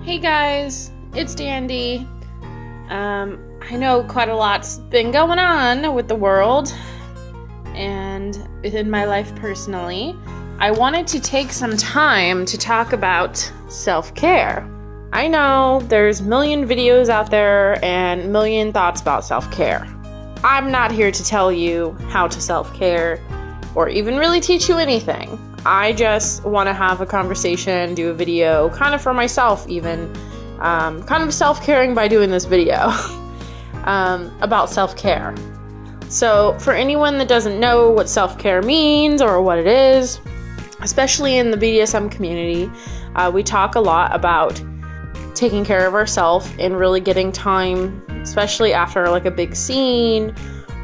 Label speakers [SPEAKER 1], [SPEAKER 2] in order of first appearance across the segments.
[SPEAKER 1] Hey guys, it's Dandi. I know quite a lot's been going on with the world and within my life personally. I wanted to take some time to talk about self-care. I know there's a million videos out there and a million thoughts about self-care. I'm not here to tell you how to self-care or even really teach you anything. I just want to have a conversation, do a video, kind of for myself even, kind of self-caring by doing this video, about self-care. So for anyone that doesn't know what self-care means or what it is, especially in the BDSM community, we talk a lot about taking care of ourselves and really getting time, especially after like a big scene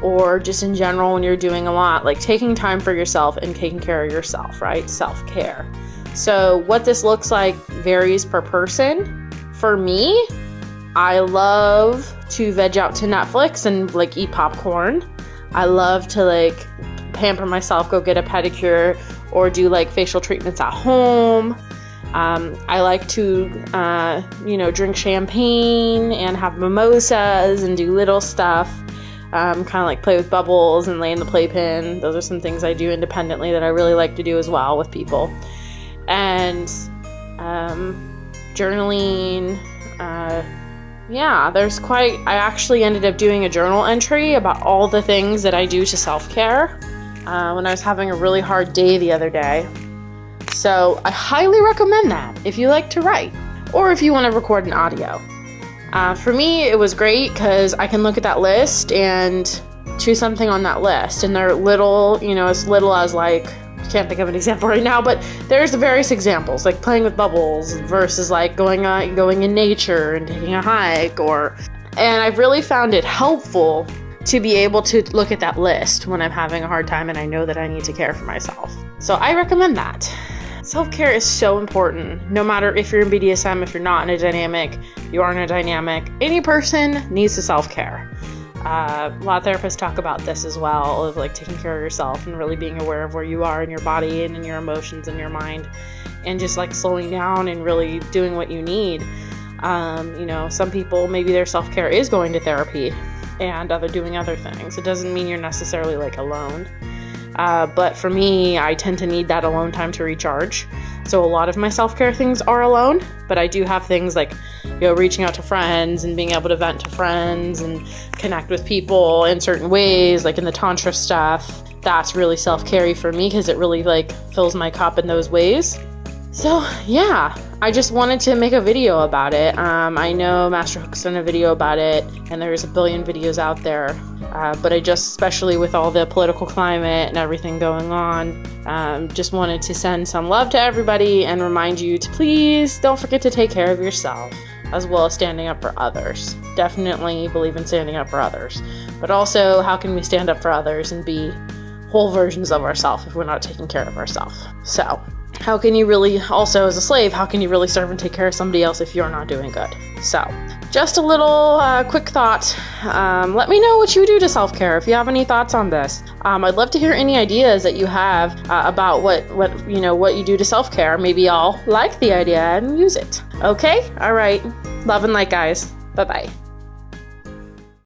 [SPEAKER 1] or just in general when you're doing a lot, like taking time for yourself and taking care of yourself, right? Self-care. So what this looks like varies per person. For me, I love to veg out to Netflix and like eat popcorn. I love to like pamper myself, go get a pedicure or do like facial treatments at home. I like to, drink champagne and have mimosas and do little stuff. Kind of like play with bubbles and lay in the playpen. Those are some things I do independently that I really like to do as well with people. And journaling. I actually ended up doing a journal entry about all the things that I do to self-care when I was having a really hard day the other day. So I highly recommend that if you like to write or if you want to record an audio. For me, it was great because I can look at that list and choose something on that list. And they're little, as little as like, I can't think of an example right now, but there's the various examples, like playing with bubbles versus like going in nature and taking a hike and I've really found it helpful to be able to look at that list when I'm having a hard time and I know that I need to care for myself. So I recommend that. Self-care is so important, no matter if you're in BDSM, if you're not in a dynamic, you are in a dynamic. Any person needs to self-care. A lot of therapists talk about this as well, of like taking care of yourself and really being aware of where you are in your body and in your emotions and your mind, and just like slowing down and really doing what you need. Some people, maybe their self-care is going to therapy and doing other things. It doesn't mean you're necessarily like alone. But for me, I tend to need that alone time to recharge. So a lot of my self-care things are alone, but I do have things like, reaching out to friends and being able to vent to friends and connect with people in certain ways, like in the Tantra stuff. That's really self-care for me because it really like fills my cup in those ways. So yeah, I just wanted to make a video about it. I know Master Hook's done a video about it, and there's a billion videos out there. But I just, especially with all the political climate and everything going on, just wanted to send some love to everybody and remind you to please don't forget to take care of yourself, as well as standing up for others. Definitely believe in standing up for others. But also, how can we stand up for others and be whole versions of ourselves if we're not taking care of ourselves? So, how can you really, also as a slave, how can you really serve and take care of somebody else if you're not doing good? So, just a little quick thought. Let me know what you do to self-care if you have any thoughts on this. I'd love to hear any ideas that you have about what you do to self-care. Maybe I'll like the idea and use it. Okay? All right. Love and light, guys. Bye-bye.